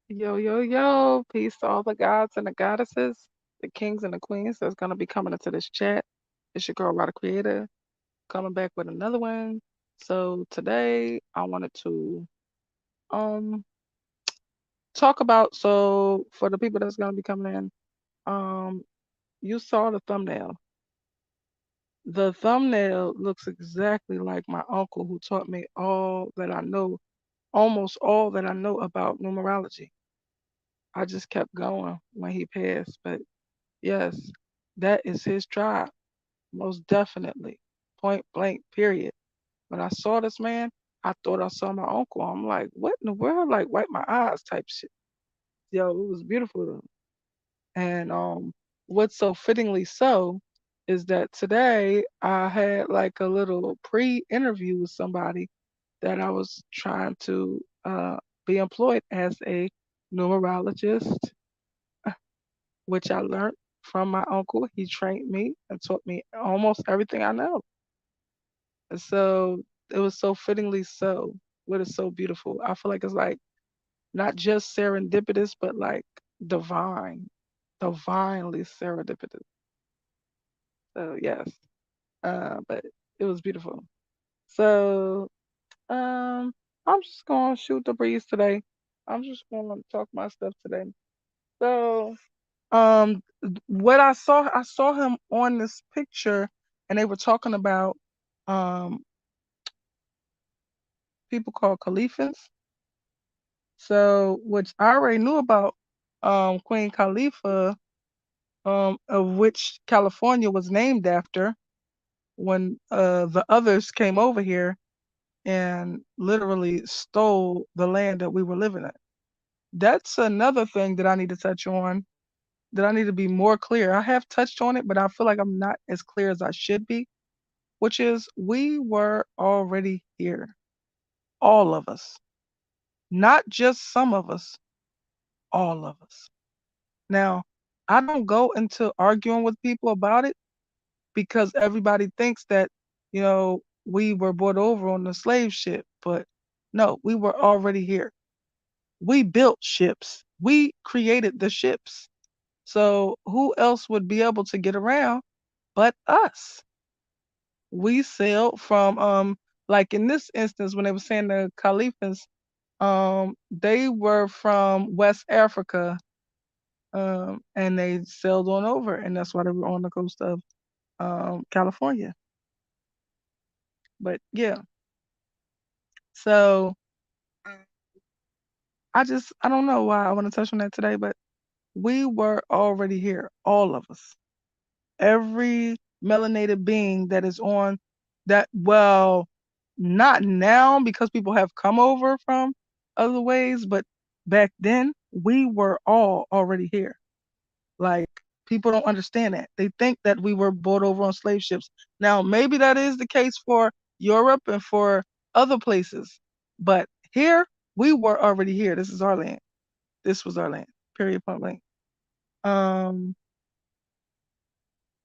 Yo, yo, yo. Peace to all the gods and the goddesses, the kings and the queens that's going to be coming into this chat. It's your girl, Rada Creator, coming back with another one. So today I wanted to um talk about, so for the people that's going to be coming in, um you saw the thumbnail. The thumbnail looks exactly like my uncle who taught me all that I know, almost all that I know about numerology. I just kept going when he passed, but yes, that is his tribe, most definitely. Point blank, period. When I saw this man, I thought I saw my uncle. I'm like, what in the world? Like, wipe my eyes type shit. Yo, it was beautiful. And what's so fittingly so is that today I had like a little pre-interview with somebody that I was trying to be employed as a numerologist, which I learned from my uncle. He trained me and taught me almost everything I know. And so it was so fittingly so. What is so beautiful. I feel like it's like not just serendipitous, but like divine, divinely serendipitous. So yes, but it was beautiful. So I'm just gonna shoot the breeze today. I'm just gonna talk my stuff today. So what I saw him on this picture, and they were talking about um people called Caliphans. So, which I already knew about Queen Khalifa, of which California was named after when the others came over here and literally stole the land that we were living in. That's another thing that I need to touch on, that I need to be more clear. I have touched on it, but I feel like I'm not as clear as I should be, which is we were already here, all of us, not just some of us, all of us. Now, I don't go into arguing with people about it because everybody thinks that, we were brought over on the slave ship, but no, we were already here. We built ships. We created the ships. So who else would be able to get around but us? We sailed from like in this instance when they were saying the Caliphs, they were from West Africa, and they sailed on over, and that's why they were on the coast of California. But yeah, so I don't know why I want to touch on that today, but we were already here, all of us, every melanated being that is on that. Well, not now because people have come over from other ways, but back then we were all already here. Like, people don't understand that. They think that we were brought over on slave ships. Now, maybe that is the case for Europe and for other places, but here we were already here. This is our land. This was our land. Period. Point blank. Um,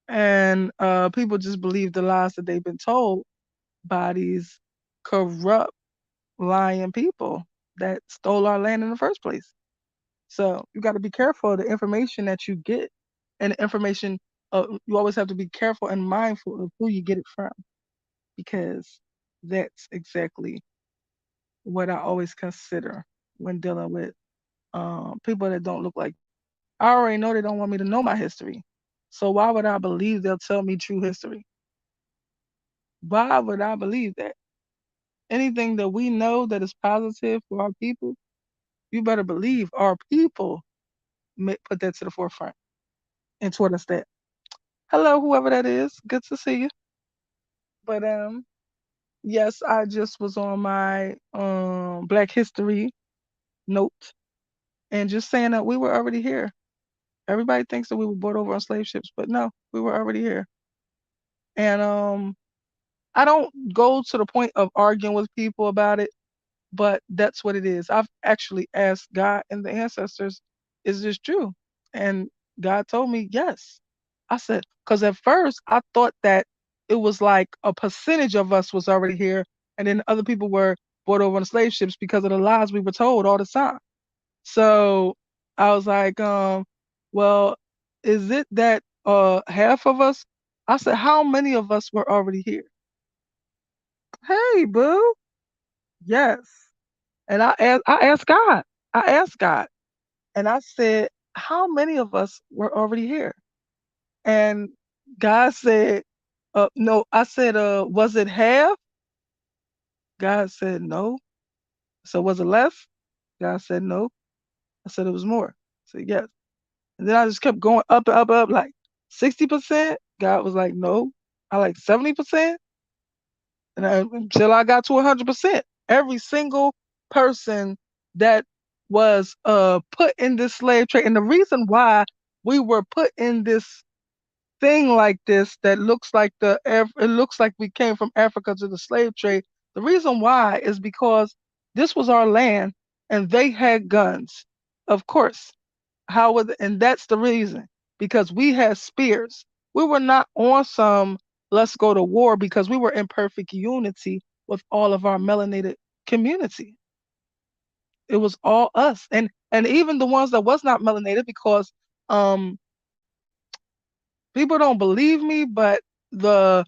and people just believe the lies that they've been told by these corrupt, lying people that stole our land in the first place. So you got to be careful of the information that you get, and the information. You always have to be careful and mindful of who you get it from, because that's exactly what I always consider when dealing with people that don't look like me. I already know they don't want me to know my history, so why would I believe they'll tell me true history? Why would I believe that? Anything that we know that is positive for our people, you better believe our people put that to the forefront and taught us that. Hello, whoever that is. Good to see you. But yes, I just was on my Black History note and just saying that we were already here. Everybody thinks that we were brought over on slave ships, but no, we were already here. And I don't go to the point of arguing with people about it, but that's what it is. I've actually asked God and the ancestors, is this true? And God told me yes. I said, because at first I thought that it was like a percentage of us was already here, and then other people were brought over on slave ships because of the lies we were told all the time. So I was like, well, is it that half of us? I said, how many of us were already here? Hey, boo. Yes. And I asked God. I asked God, and I said, how many of us were already here? And God said, no. I said, was it half? God said no. So was it less? God said no. I said it was more. I said yes. And then I just kept going up and up and up, like 60%. God was like, no. I like 70%. And until I got to 100%. Every single person that was put in this slave trade. And the reason why we were put in this thing like this that looks like it looks like we came from Africa to the slave trade. The reason why is because this was our land and they had guns. Of course. And that's the reason, because we had spears. We were not on some let's go to war, because we were in perfect unity with all of our melanated community. It was all us. And even the ones that was not melanated, because um people don't believe me, but the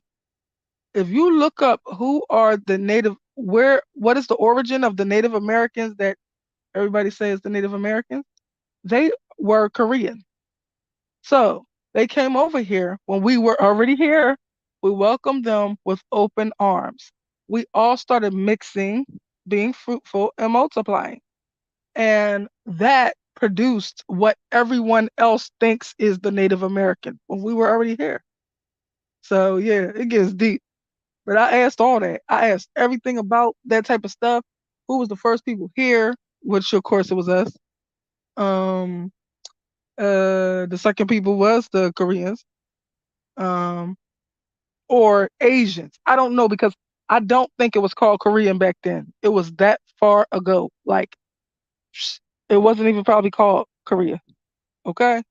if you look up who are the native what is the origin of the Native Americans that everybody says the Native Americans, they were Korean. So they came over here when we were already here. We welcomed them with open arms. We all started mixing, being fruitful, and multiplying. And that produced what everyone else thinks is the Native American when we were already here. So yeah, it gets deep. But I asked all that. I asked everything about that type of stuff. Who was the first people here? Which of course it was us. Um, the second people was the Koreans. Um, or Asians. I don't know, because I don't think it was called Korean back then. It was that far ago. Like it wasn't even probably called Korea. Okay.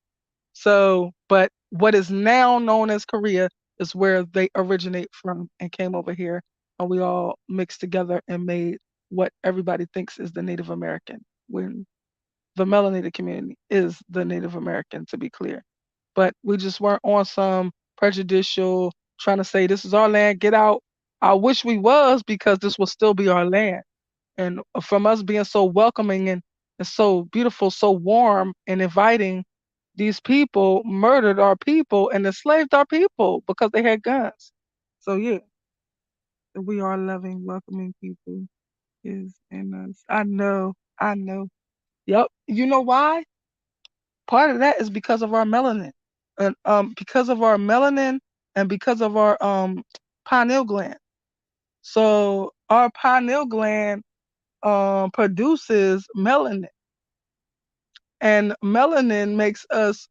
So, but what is now known as Korea is where they originate from and came over here, and we all mixed together and made what everybody thinks is the Native American, when the melanated community is the Native American, to be clear. But we just weren't on some prejudicial trying to say this is our land, get out. I wish we was, because this will still be our land. And from us being so welcoming and so beautiful, so warm and inviting, these people murdered our people and enslaved our people because they had guns. So yeah, we are loving, welcoming people is in us. I know, I know. Yep. You know why? Part of that is because of our melanin, and because of our melanin, and because of our pineal gland. So our pineal gland produces melanin, and melanin makes us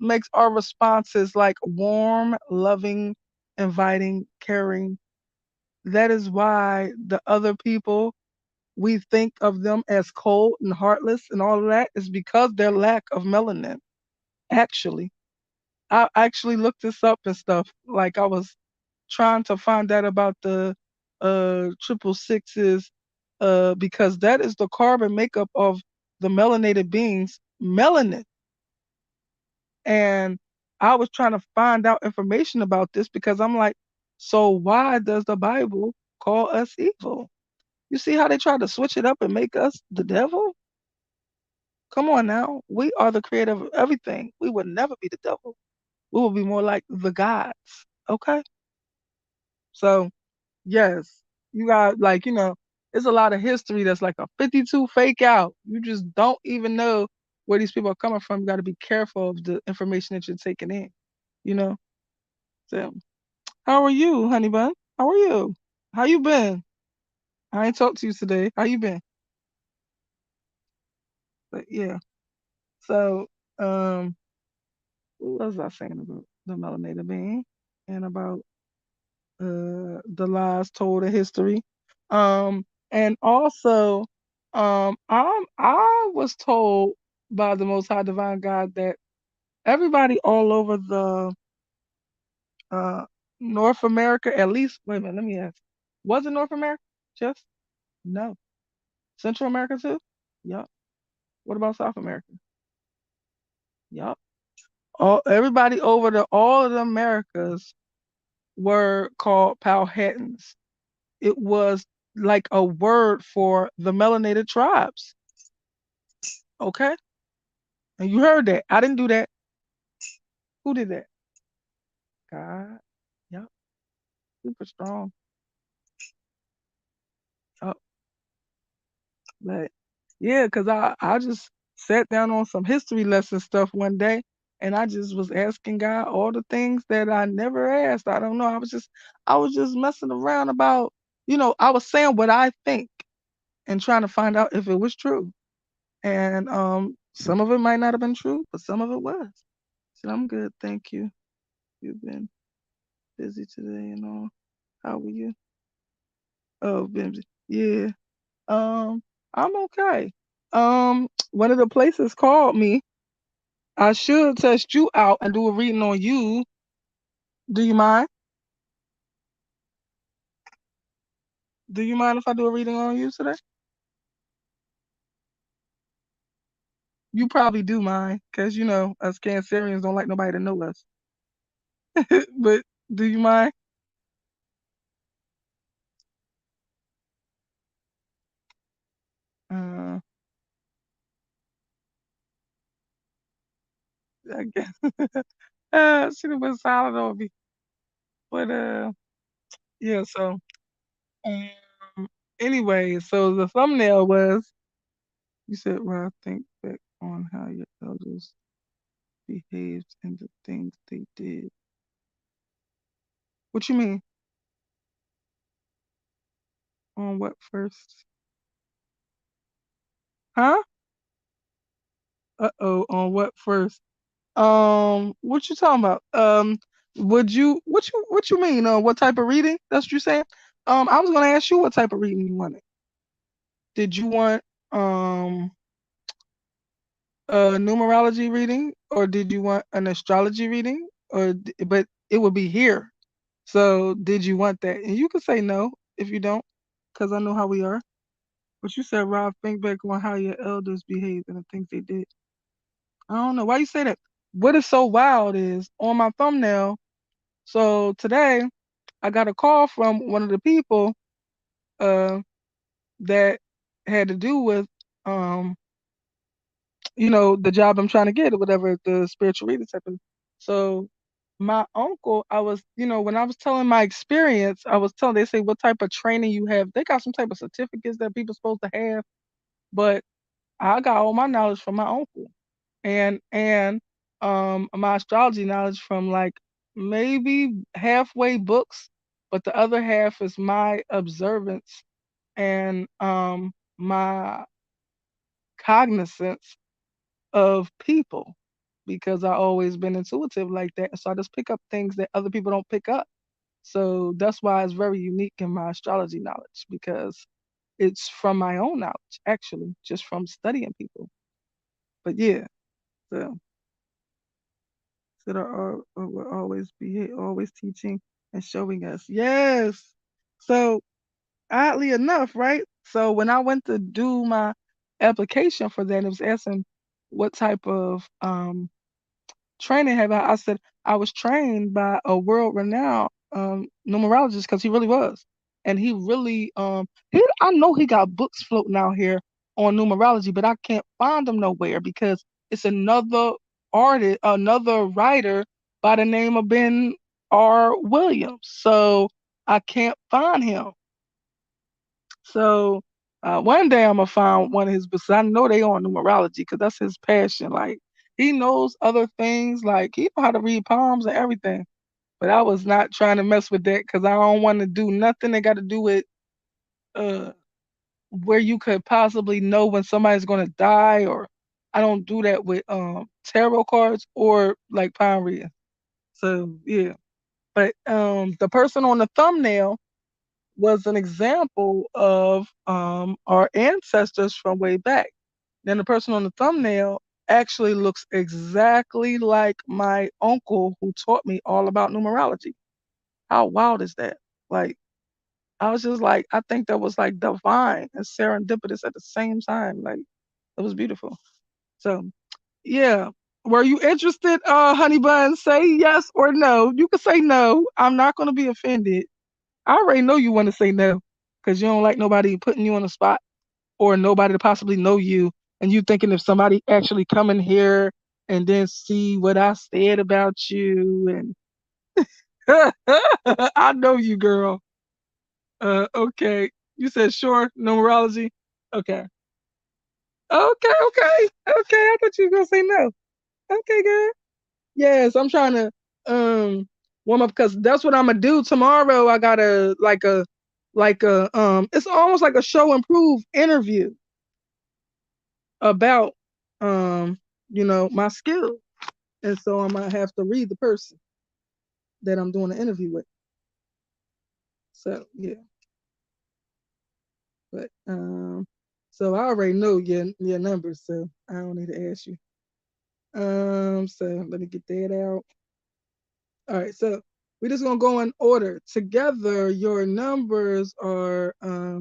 makes our responses like warm, loving, inviting, caring. That is why the other people, we think of them as cold and heartless and all of that, is because their lack of melanin. Actually, I actually looked this up and stuff. Like I was trying to find out about the triple sixes, because that is the carbon makeup of the melanated beings, melanin. And I was trying to find out information about this, because I'm like, so why does the Bible call us evil? You see how they try to switch it up and make us the devil? Come on now. We are the creator of everything. We would never be the devil. We will be more like the gods. Okay? So, yes, you got, like, it's a lot of history that's like a 52 fake out. You just don't even know where these people are coming from. You got to be careful of the information that you're taking in, you know? So, how are you, honey bun? How are you? How you been? I ain't talked to you today. How you been? But yeah. So, what was I saying about the melanated being and about the lies told in history? And also, I was told by the Most High Divine God that everybody all over the uh North America, at least, wait a minute, let me ask. Was it North America? Just no. Central America too? Yup. What about South America? Yup. Everybody over all of the Americas were called Powhatans. It was like a word for the melanated tribes. Okay? And you heard that. I didn't do that. Who did that? God. Yep. Super strong. Yup. But yeah, because I just sat down on some history lesson stuff one day and I just was asking God all the things that I never asked. I don't know. I was just messing around about, I was saying what I think and trying to find out if it was true. And some of it might not have been true, but some of it was. So I'm good, thank you. You've been busy today and all. How were you? Oh, busy. Yeah. I'm okay. One of the places called me. I should test you out and do a reading on you. Do you mind? Do you mind if I do a reading on you today? You probably do mind, because us Cancerians don't like nobody to know us. But do you mind? Uh, I guess. Should have been silent on me. But yeah. So um, anyway, so the thumbnail was you said, "Well, I think back on how your elders behaved and the things they did." What you mean? On what first? Huh? Uh-oh, on what first? What you talking about? What you mean? What type of reading? That's what you saying? I was gonna ask you what type of reading you wanted. Did you want um a numerology reading or did you want an astrology reading but it would be here. So did you want that? And you can say no if you don't, because I know how we are. But you said, Rob, think back on how your elders behaved and the things they did. I don't know. Why you say that? What is so wild is on my thumbnail. So today I got a call from one of the people uh that had to do with um the job I'm trying to get or whatever, the spiritual reader type of. So my uncle, when I was telling my experience, I was telling, they say, what type of training you have? They got some type of certificates that people supposed to have, but I got all my knowledge from my uncle and my astrology knowledge from like maybe halfway books, but the other half is my observance and my cognizance of people because I always been intuitive like that. So I just pick up things that other people don't pick up. So that's why it's very unique in my astrology knowledge because it's from my own knowledge, actually, just from studying people. But yeah, so that will always be always teaching and showing us. Yes. So oddly enough, right? So when I went to do my application for that, it was asking what type of training have I said I was trained by a world renowned numerologist because he really was. And he really I know he got books floating out here on numerology, but I can't find them nowhere because it's another artist, another writer by the name of Ben R. Williams. So I can't find him. So one day I'm gonna find one of his books. I know they on numerology because that's his passion. Like he knows other things. Like he know how to read palms and everything. But I was not trying to mess with that because I don't want to do nothing that got to do with uh where you could possibly know when somebody's gonna die, or I don't do that with tarot cards or like palm reading. So yeah. But the person on the thumbnail was an example of our ancestors from way back. Then the person on the thumbnail actually looks exactly like my uncle who taught me all about numerology. How wild is that? Like, I was just like, I think that was like divine and serendipitous at the same time. Like it was beautiful. So yeah. Were you interested, honey bun? Say yes or no. You can say no. I'm not gonna be offended. I already know you want to say no because you don't like nobody putting you on the spot or nobody to possibly know you. And you thinking if somebody actually come in here and then see what I said about you and I know you, girl. Okay. You said sure, numerology. Okay. Okay. I thought you were gonna say no. Okay, girl. Yes, I'm trying to warm up because that's what I'm gonna do tomorrow. I got a it's almost like a show and prove interview about um my skill, and so I'm gonna have to read the person that I'm doing the interview with. So yeah, but so I already know your numbers, so I don't need to ask you. So let me get that out. All right, so we're just gonna go in order. Together, your numbers are uh,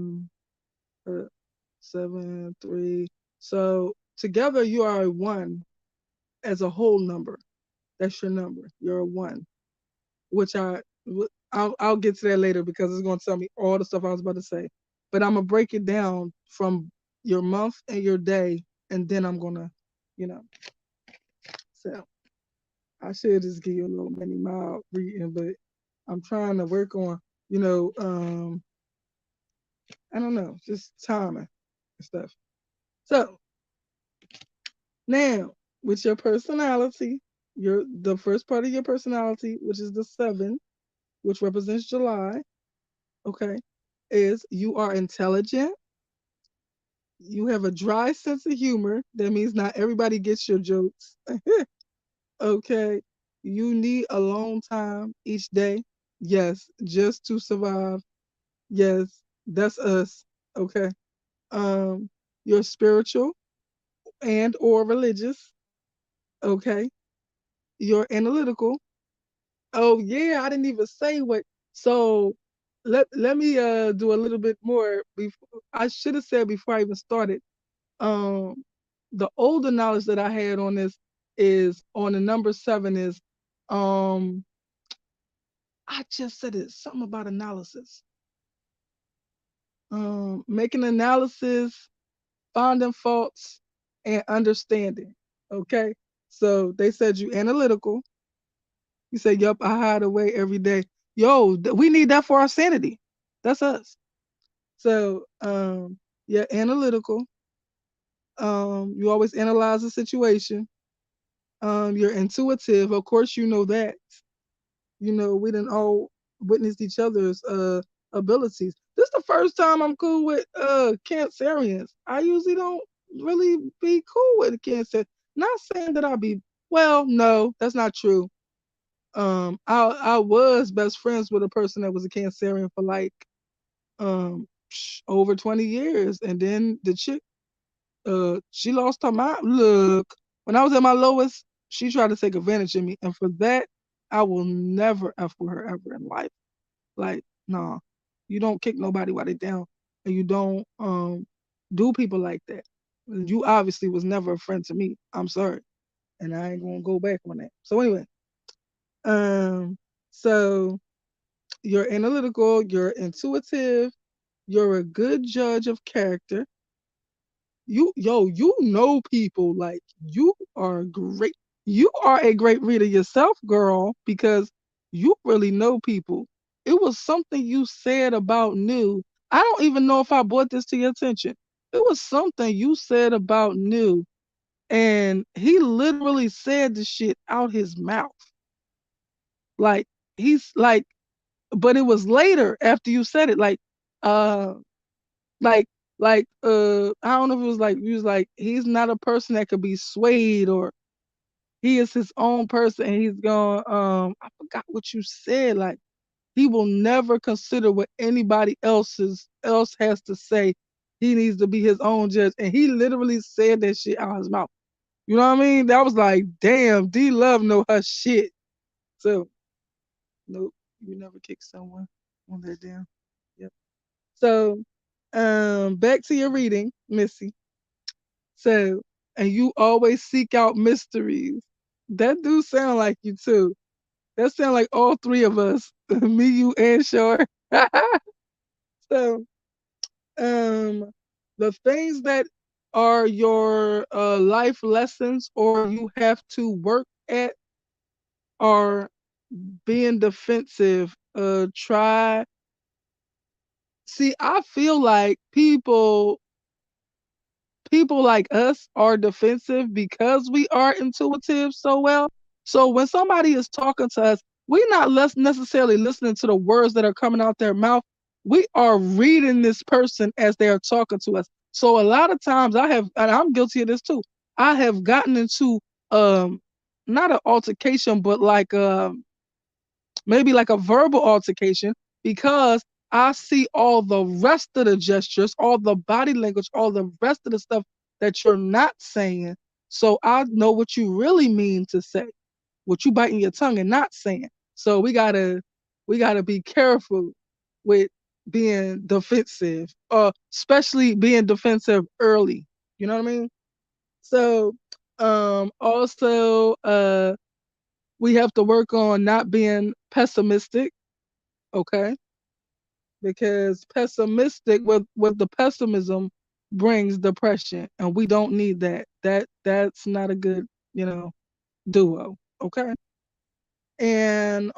7, 3. So together you are a one as a whole number. That's your number. You're a one, which I'll get to that later because it's gonna tell me all the stuff I was about to say. But I'm gonna break it down from your month and your day, and then I'm gonna, you know. So I should just give you a little mini mild reading, but I'm trying to work on, you know, I don't know, just timing and stuff. So now with your personality, your the first part of your personality, which is the 7, which represents July, okay, is you are intelligent. You have a dry sense of humor. That means not everybody gets your jokes. Okay. You need alone time each day. Yes, just to survive. Yes, that's us. Okay. Um, you're spiritual and or religious. Okay. You're analytical. Oh yeah, I didn't even say what. So let me do a little bit more before I should have said before I even started. Um the older knowledge that I had on this is on the number 7 is um I just said it something about analysis. Making analysis, finding faults, and understanding. Okay. So they said you analytical. You say, yup, I hide away every day. Yo, we need that for our sanity. That's us. So you're analytical. You always analyze the situation. You're intuitive. Of course, you know that. You know, we didn't all witnessed each other's abilities. This is the first time I'm cool with Cancerians. I usually don't really be cool with Cancer. Not saying that I'll be well, no, that's not true. I was best friends with a person that was a Cancerian for like over 20 years, and then the chick she lost her mind. Look, when I was at my lowest, she tried to take advantage of me, and for that, I will never f with her ever in life. Like, nah, you don't kick nobody while they down, and you don't do people like that. You obviously was never a friend to me. I'm sorry, and I ain't gonna go back on that. So anyway, um, so you're analytical, you're intuitive, you're a good judge of character. You know people like you are great. You are a great reader yourself, girl, because you really know people. It was something you said about New. I don't even know if I brought this to your attention. It was something you said about New, and he literally said the shit out his mouth. Like he's like, but it was later after you said it. Uh, like I don't know if it was like he was like he's not a person that could be swayed or he is his own person and he's going I forgot what you said, like he will never consider what anybody else has to say. He needs to be his own judge, and he literally said that shit out his mouth. You know what I mean? That was like, damn, D Love know her shit. So nope, you never kick someone when they're down. Yep. So, back to your reading, Missy. So, and you always seek out mysteries. That do sound like you too. That sound like all three of us, me, you, and Shore. So, um, the things that are your life lessons or you have to work at are being defensive. Try. See, I feel like people like us are defensive because we are intuitive so well. So when somebody is talking to us, we're not less necessarily listening to the words that are coming out their mouth. We are reading this person as they are talking to us. So a lot of times I have, and I'm guilty of this too. I have gotten into um not an altercation, but like maybe like a verbal altercation because I see all the rest of the gestures, all the body language, all the rest of the stuff that you're not saying. So I know what you really mean to say, what you biting your tongue and not saying. So we gotta be careful with being defensive, especially being defensive early. You know what I mean? So also we have to work on not being pessimistic, okay? Because pessimistic with the pessimism brings depression, and we don't need that. That's not a good, you know, duo, okay? And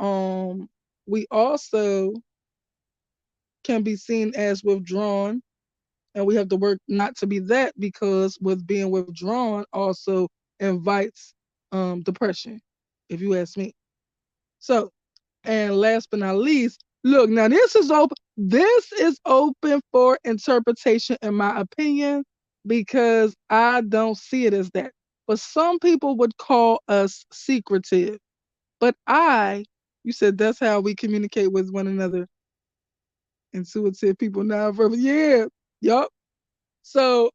we also can be seen as withdrawn, and we have to work not to be that because with being withdrawn also invites depression, if you ask me. So, and last but not least, look, now this is open. This is open for interpretation, in my opinion, because I don't see it as that. But some people would call us secretive. But you said that's how we communicate with one another. Intuitive people, non-verbal. Yeah, yup. So,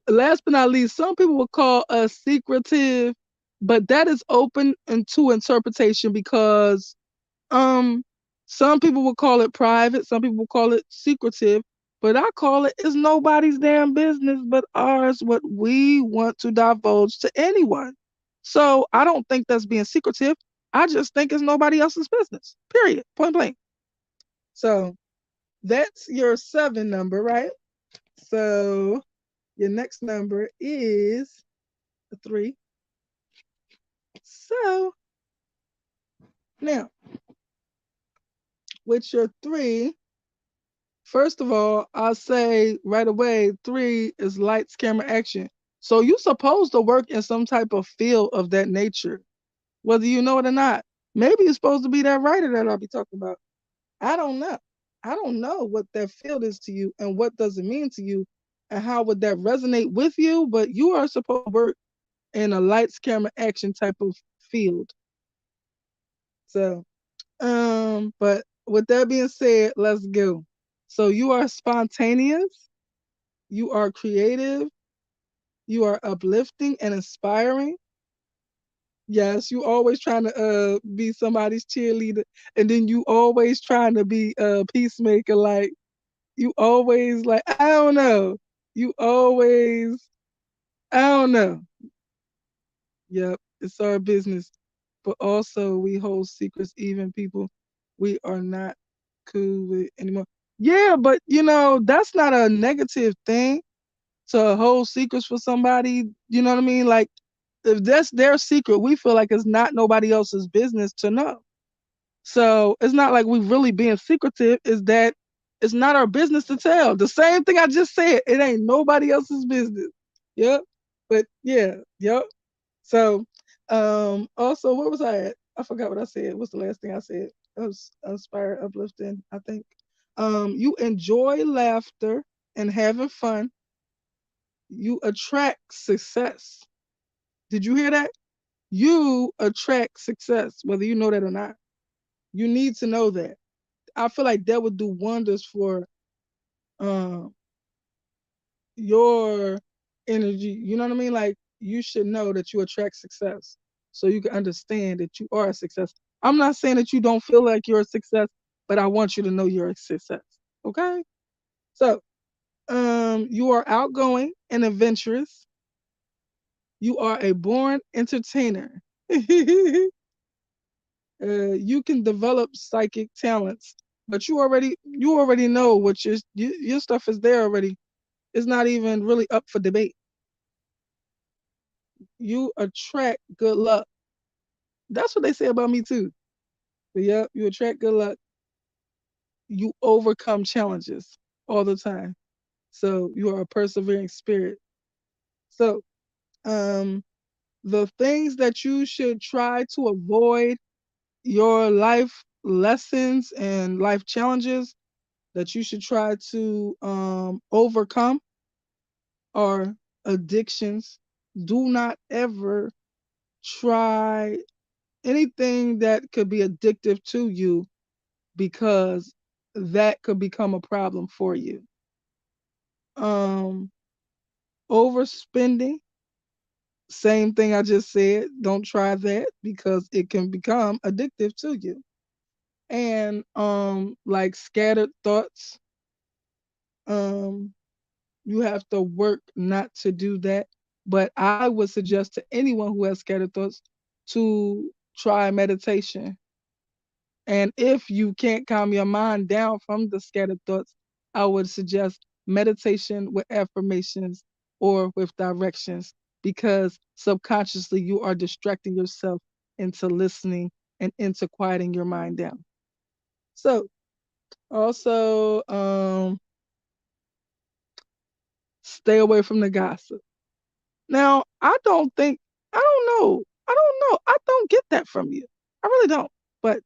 last but not least, some people would call us secretive, but that is open to interpretation because um, some people will call it private, some people will call it secretive, but I call it it's nobody's damn business but ours what we want to divulge to anyone. So I don't think that's being secretive. I just think it's nobody else's business. Period. Point blank. So that's your 7 number, right? So your next number is the 3. So now with your 3, first of all, I'll say right away, 3 is lights, camera, action. So you're supposed to work in some type of field of that nature, whether you know it or not. Maybe you're supposed to be that writer that I'll be talking about. I don't know. I don't know what that field is to you and what does it mean to you and how would that resonate with you, but you are supposed to work in a lights, camera, action type of field. So, but with that being said, let's go. So you are spontaneous. You are creative. You are uplifting and inspiring. Yes, you always trying to be somebody's cheerleader, and then you always trying to be a peacemaker. Like you always like I don't know. You always I don't know. Yep, it's our business, but also we hold secrets. Even people we are not cool with anymore. Yeah, but that's not a negative thing to hold secrets for somebody. You know what I mean? Like if that's their secret, we feel like it's not nobody else's business to know. So it's not like we really being secretive, is that it's not our business to tell. The same thing I just said, it ain't nobody else's business. Yep. But yeah, yep. So also what was I at? I forgot what I said. What's the last thing I said? It was inspired, uplifting, I think. You enjoy laughter and having fun. You attract success. Did you hear that? You attract success, whether you know that or not. You need to know that. I feel like that would do wonders for um your energy. You know what I mean? Like you should know that you attract success. So you can understand that you are a success. I'm not saying that you don't feel like you're a success. but I want you to know you're a success. Okay? So, you are outgoing and adventurous. You are a born entertainer. You can develop psychic talents, but you already know what your stuff is there already. It's not even really up for debate. You attract good luck. That's what they say about me too. But yeah, you attract good luck. You overcome challenges all the time. So you are a persevering spirit. So um the things that you should try to avoid, your life lessons and life challenges that you should try to overcome are addictions. Do not ever try anything that could be addictive to you because that could become a problem for you. Um, Overspending, same thing I just said. Don't try that because it can become addictive to you. And like scattered thoughts, um, you have to work not to do that. But I would suggest to anyone who has scattered thoughts to try meditation. And if you can't calm your mind down from the scattered thoughts, I would suggest meditation with affirmations or with directions because subconsciously you are distracting yourself into listening and into quieting your mind down. So, also, stay away from the gossip. Now, I don't know. I don't know. I don't get that from you. I really don't. But,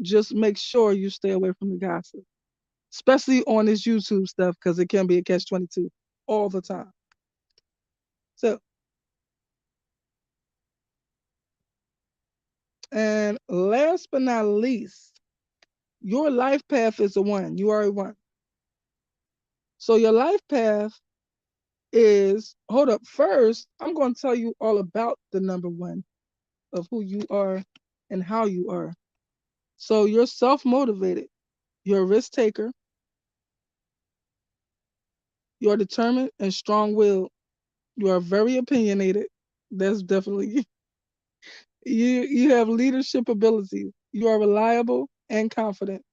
just make sure you stay away from the gossip, especially on this YouTube stuff, because it can be a catch-22 all the time. So, and last but not least, your life path is a one. You are a one. So, your life path is, hold up, first, I'm going to tell you all about the number one of who you are and how you are. So, you're self motivated, you're a risk taker, you're determined and strong willed, you are very opinionated. That's definitely you have leadership abilities. You are reliable and confident.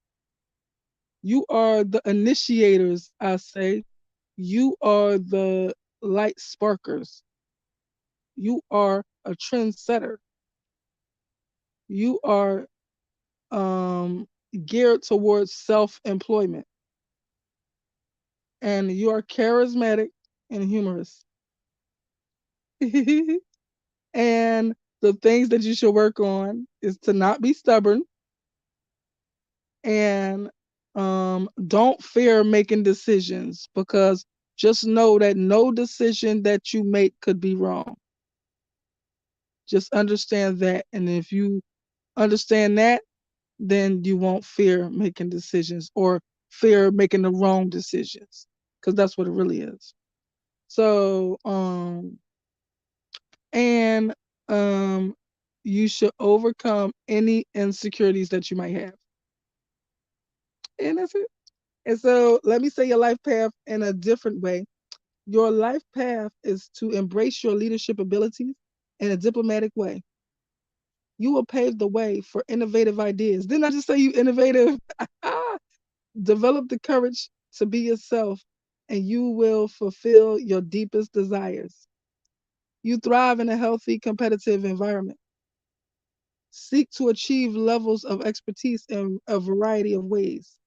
You are the initiators, I say. You are the light sparkers. You are a trendsetter. You are geared towards self-employment. And you are charismatic and humorous. And the things that you should work on is to not be stubborn and don't fear making decisions because just know that no decision that you make could be wrong. Just understand that. And if you understand that, then you won't fear making decisions or fear making the wrong decisions because that's what it really is. So, and you should overcome any insecurities that you might have. And that's it. And so let me say your life path in a different way. Your life path is to embrace your leadership abilities in a diplomatic way. You will pave the way for innovative ideas. Didn't I just say you innovative? Develop the courage to be yourself, and you will fulfill your deepest desires. You thrive in a healthy, competitive environment. Seek to achieve levels of expertise in a variety of ways.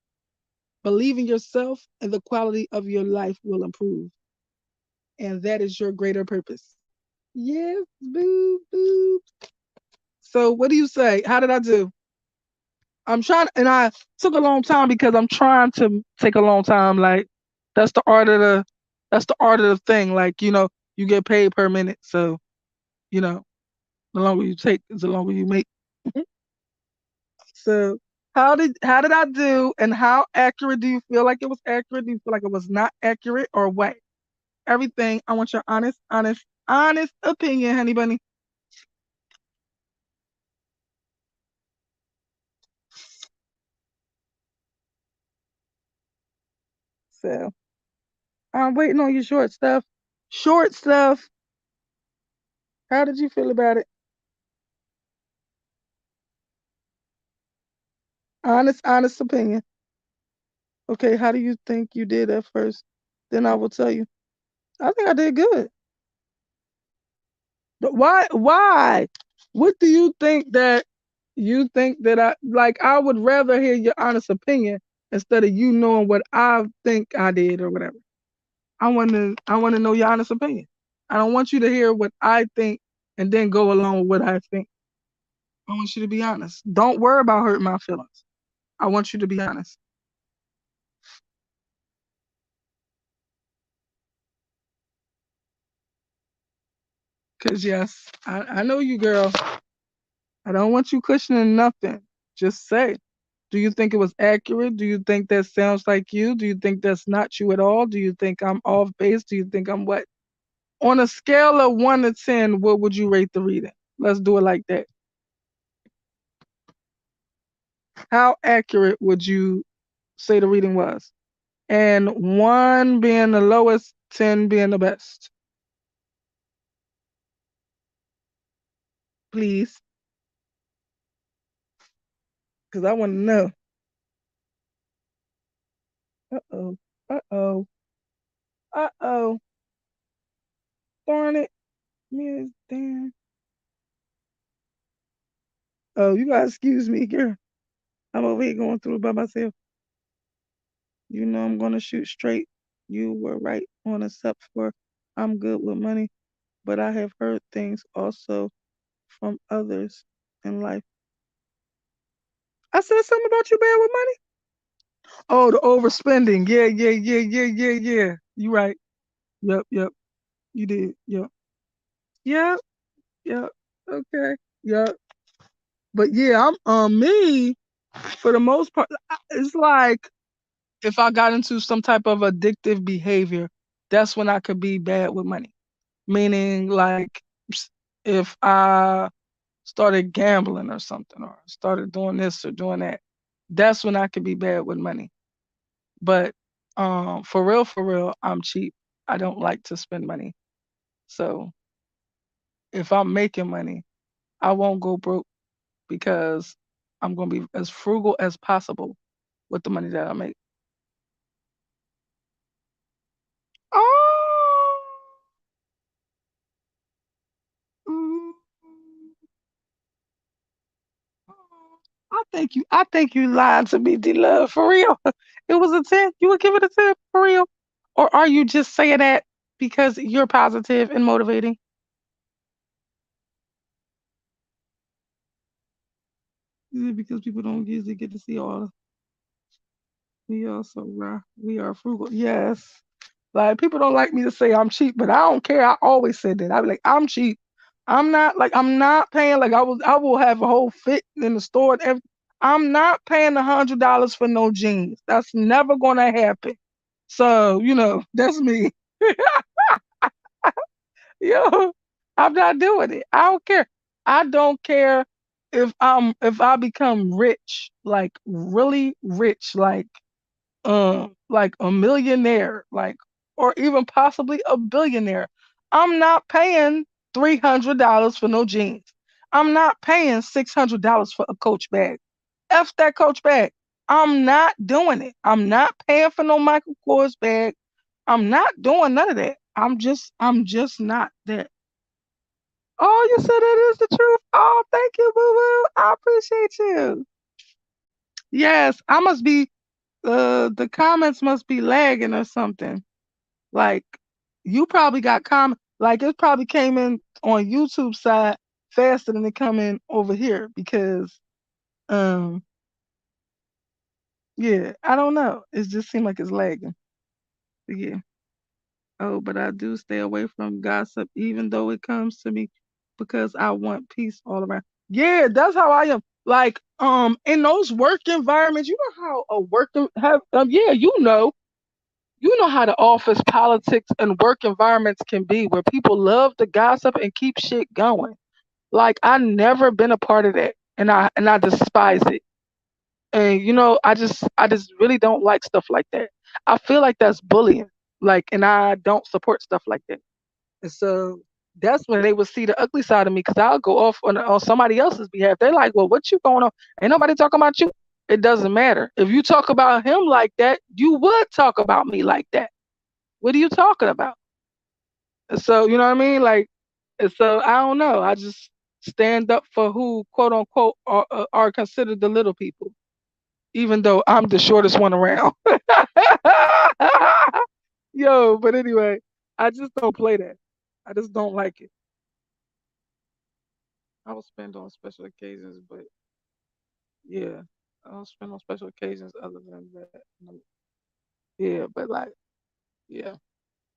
Believe in yourself, and the quality of your life will improve. And that is your greater purpose. Yes, boo, boo. So, what do you say? How did I do? I'm trying, and I took a long time because I'm trying to take a long time. Like, that's the art of the, that's the art of the thing. Like, you get paid per minute. So, you know, the longer you take, the longer you make. So, how did I do, and how accurate do you feel like it was accurate? Do you feel like it was not accurate, or what? Everything. I want your honest, honest, honest opinion, honey bunny. So I'm waiting on your short stuff. Short stuff. How did you feel about it? Honest opinion. Okay, how do you think you did at first? Then I will tell you. I think I did good. But why? Why? What do you think that I like? I would rather hear your honest opinion instead of you knowing what I think I did or whatever. I want to know your honest opinion. I don't want you to hear what I think and then go along with what I think. I want you to be honest. Don't worry about hurting my feelings. I want you to be honest. Cause yes, I know you, girl. I don't want you cushioning nothing. Just say. Do you think it was accurate? Do you think that sounds like you? Do you think that's not you at all? Do you think I'm off base? Do you think I'm what? On a scale of 1 to 10, what would you rate the reading? Let's do it like that. How accurate would you say the reading was? And 1 being the lowest, 10 being the best. Please, because I want to know. Uh-oh. Uh-oh. Uh-oh. Darn it. Miss Dan. Oh, you gotta excuse me, girl. I'm over here going through it by myself. You know I'm gonna shoot straight. You were right on except for I'm good with money, but I have heard things also from others in life. I said something about you bad with money. Oh, the overspending. Yeah, yeah, yeah, yeah, yeah, yeah. You right. Yep, yep. You did. Yep. Yep, yep. Okay. Yep. But yeah, I'm me for the most part. It's like if I got into some type of addictive behavior, that's when I could be bad with money. Meaning, like, if I started gambling or something, or started doing this or doing that, that's when I could be bad with money. But for real, I'm cheap. I don't like to spend money. So if I'm making money, I won't go broke because I'm gonna be as frugal as possible with the money that I make. Oh, mm, I think you lied to me, D Love, for real. It was a 10. You would give it a 10 for real? Or are you just saying that because you're positive and motivating? Is it because people don't usually get to see all we are so raw. We are frugal. Yes. Like people don't like me to say I'm cheap, but I don't care. I always said that. I be like, I'm cheap. I'm not paying like I will have a whole fit in the store and everything. I'm not paying $100 for no jeans. That's never gonna happen. So, that's me. Yo, I'm not doing it. I don't care. I don't care if I become rich, like really rich, like a millionaire, like or even possibly a billionaire. I'm not paying $300 for no jeans. I'm not paying $600 for a Coach bag. F that Coach bag. I'm not doing it. I'm not paying for no Michael Kors bag. I'm not doing none of that. I'm just not that. Oh, you said that is the truth. Oh, thank you, boo boo. I appreciate you. Yes, I must be. The comments must be lagging or something. Like you probably got like it probably came in on YouTube side faster than it come in over here because um yeah, I don't know. It just seemed like it's lagging. But yeah. Oh, but I do stay away from gossip even though it comes to me because I want peace all around. Yeah, that's how I am. Like in those work environments, you know how a work have yeah, you know how the office politics and work environments can be where people love to gossip and keep shit going. Like I never been a part of that and I despise it. And I just really don't like stuff like that. I feel like that's bullying. Like, and I don't support stuff like that. And so that's when they would see the ugly side of me because I'll go off on somebody else's behalf. They're like, well, what you going on? Ain't nobody talking about you. It doesn't matter. If you talk about him like that, you would talk about me like that. What are you talking about? And so, you know what I mean? Like, and so I don't know. I just stand up for who, quote unquote, are considered the little people, even though I'm the shortest one around. Yo, but anyway, I just don't play that. I just don't like it. I will spend on special occasions, but yeah, I'll spend on special occasions other than that. No. Yeah, but like, yeah.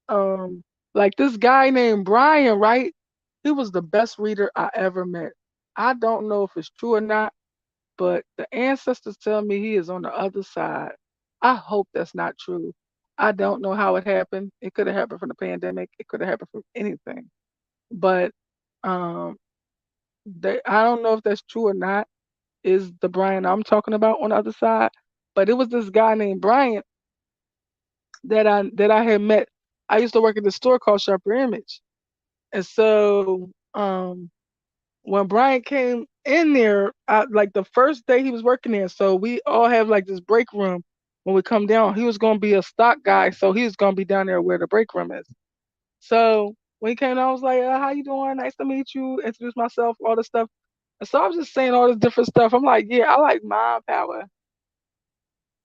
Um, like this guy named Brian, right? He was the best reader I ever met. I don't know if it's true or not, but the ancestors tell me he is on the other side. I hope that's not true. I don't know how it happened. It could have happened from the pandemic. It could have happened from anything. But um, I don't know if that's true or not. Is the Brian I'm talking about on the other side? But it was this guy named Brian that I had met. I used to work at the store called Sharper Image, and so when Brian came in there, like the first day he was working there, so we all have like this break room when we come down. He was gonna be a stock guy, so he was gonna be down there where the break room is. So when he came down, I was like, "How you doing? Nice to meet you." Introduce myself, all this stuff. And so I was just saying all this different stuff. I'm like, "Yeah, I like mind power."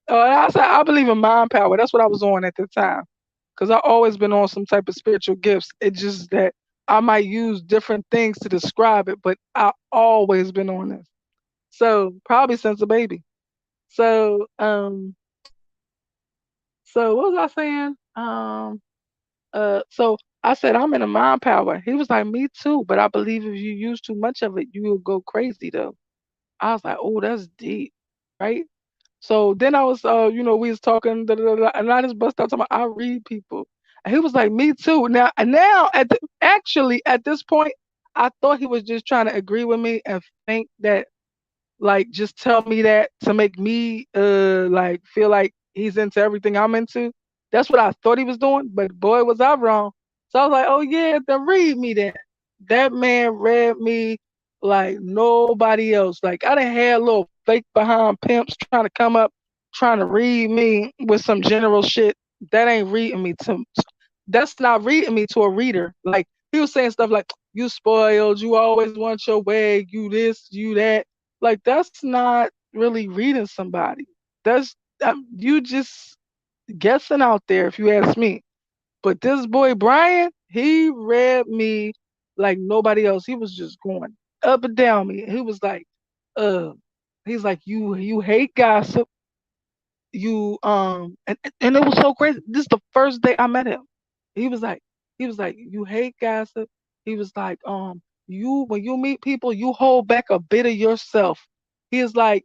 And I said, "I believe in mind power." That's what I was on at the time, because I always been on some type of spiritual gifts. It's just that I might use different things to describe it, but I always been on this. So probably since a baby. So so what was I saying? So I said I'm in a mind power. He was like, me too, but I believe if you use too much of it, you will go crazy though. I was like, oh, that's deep, right? So then I was, we was talking, da, da, da, da, and I just bust out talking about I read people. And he was like, me too. Now actually at this point, I thought he was just trying to agree with me and think that like just tell me that to make me like feel like he's into everything I'm into. That's what I thought he was doing, but boy was I wrong. So I was like, oh yeah, then read me then. That man read me like nobody else. Like I done had little fake behind pimps trying to come up, trying to read me with some general shit. That ain't reading me to that's not reading me to a reader. Like he was saying stuff like, you spoiled, you always want your way, you this, you that. Like that's not really reading somebody. That's you just guessing out there if you ask me. But this boy Brian, he read me like nobody else. He was just going up and down me. He was like, uh, he's like, you hate gossip. And it was so crazy. This is the first day I met him. He was like, you hate gossip. He was like, you when you meet people, you hold back a bit of yourself. He's like,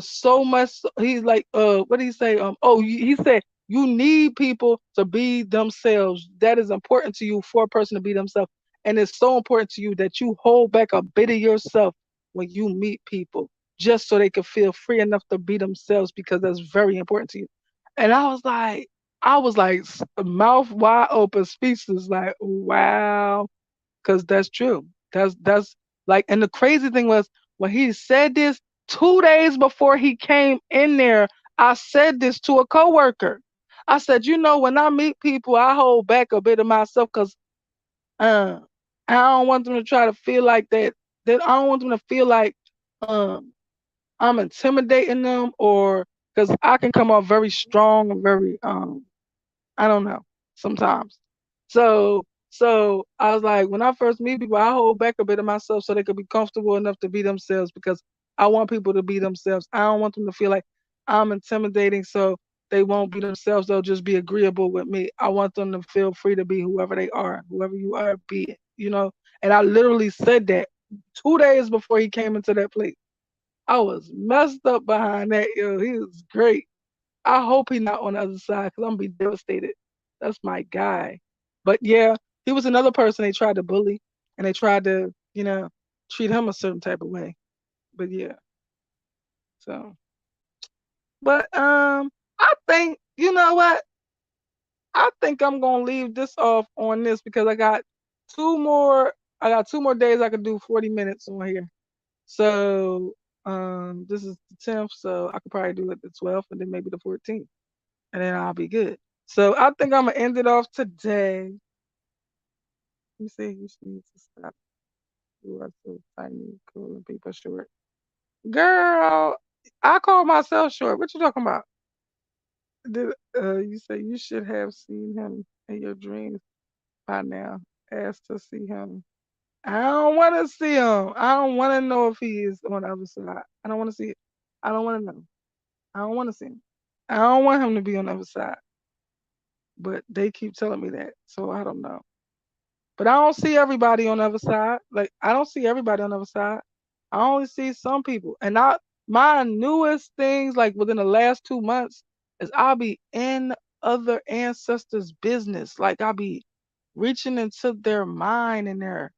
so much. He's like, what did he say? He said you need people to be themselves. That is important to you for a person to be themselves, and it's so important to you that you hold back a bit of yourself when you meet people, just so they can feel free enough to be themselves because that's very important to you. And I was like mouth wide open, speechless, like, wow, because that's true. That's like, and the crazy thing was when he said this 2 days before he came in there, I said this to a coworker. I said, when I meet people, I hold back a bit of myself because uh, I don't want them to try to feel like that. That I don't want them to feel like um I'm intimidating them or because I can come off very strong and very I don't know sometimes. So I was like, when I first meet people, I hold back a bit of myself so they could be comfortable enough to be themselves because I want people to be themselves. I don't want them to feel like I'm intimidating so they won't be themselves. They'll just be agreeable with me. I want them to feel free to be whoever they are, whoever you are, be it. And I literally said that 2 days before he came into that place. I was messed up behind that. Yo, he was great. I hope he not on the other side because I'm gonna be devastated. That's my guy. But yeah, he was another person they tried to bully and they tried to, treat him a certain type of way. But yeah, so But I think you know what? I think I'm gonna leave this off on this because two more. I got 2 more days I could do 40 minutes on here. So this is the 10th, so I could probably do it the 12th and then maybe the 14th, and then I'll be good. So I think I'm gonna end it off today. You say you need to stop. You are so tiny, cool, and people short. Girl, I call myself short. What you talking about? You say you should have seen him in your dreams by now. Ask to see him. I don't want to see him. I don't want to know if he is on the other side. I don't want to see it. I don't want to know. I don't want to see him. I don't want him to be on the other side. But they keep telling me that, so I don't know. But I don't see everybody on the other side. Like I don't see everybody on the other side. I only see some people. And my newest things, like within the last 2 months, is I'll be in other ancestors' business. Like I'll be reaching into their mind and their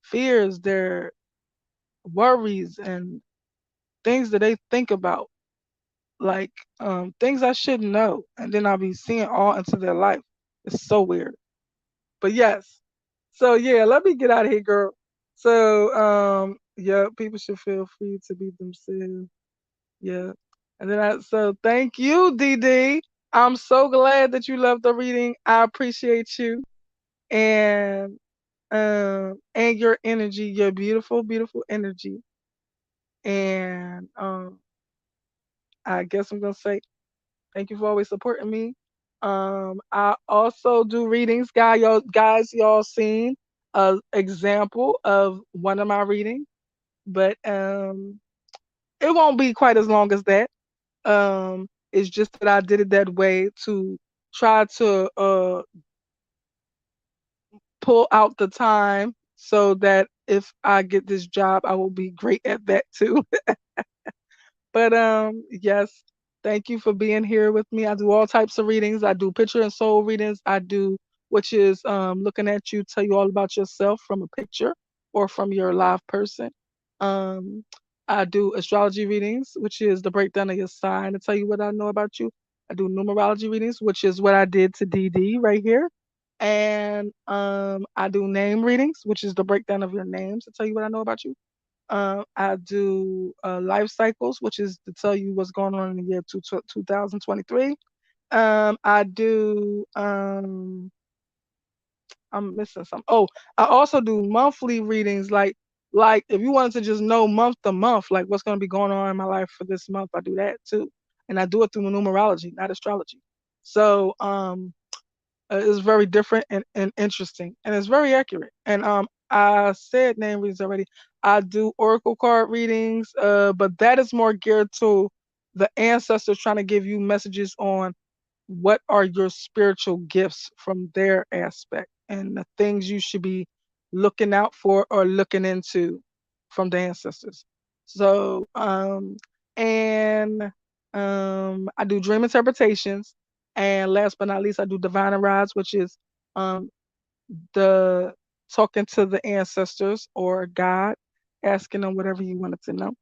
fears, their worries and things that they think about. Like things I shouldn't know. And then I'll be seeing all into their life. It's so weird. But yes. So yeah, let me get out of here, girl. So yeah, people should feel free to be themselves. Yeah. And then so thank you, DD. I'm so glad that you loved the reading. I appreciate you and your energy, your beautiful, beautiful energy. And I guess I'm gonna say thank you for always supporting me. I also do readings, y'all seen a example of one of my readings, but it won't be quite as long as that. It's just that I did it that way to try to pull out the time so that if I get this job, I will be great at that too. But yes, thank you for being here with me. I do all types of readings. I do picture and soul readings. I do which is looking at you, tell you all about yourself from a picture or from your live person. Um, I do astrology readings, which is the breakdown of your sign to tell you what I know about you. I do numerology readings, which is what I did to DD right here. And I do name readings, which is the breakdown of your names to tell you what I know about you. I do life cycles, which is to tell you what's going on in the year 2023. I do, I'm missing some. Oh, I also do monthly readings, like if you wanted to just know month to month, like what's going to be going on in my life for this month, I do that too. And I do it through numerology, not astrology. So, is very different and interesting, and it's very accurate. And I said name readings already. I do oracle card readings, but that is more geared to the ancestors trying to give you messages on what are your spiritual gifts from their aspect and the things you should be looking out for or looking into from the ancestors. So and I do dream interpretations, and last but not least I do divine rides, which is um the talking to the ancestors or God, asking them whatever you wanted to know.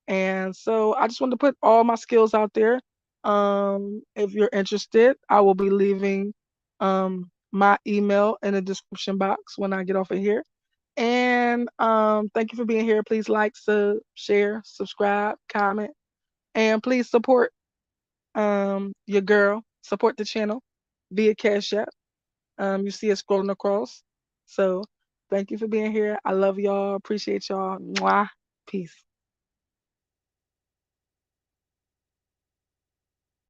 And so I just wanted to put all my skills out there. If you're interested, I will be leaving my email in the description box when I get off of here. And thank you for being here. Please like, share, subscribe, comment, and please support your girl. Support the channel via Cash App. You see it scrolling across. So thank you for being here. I love y'all. Appreciate y'all. Mwah. Peace.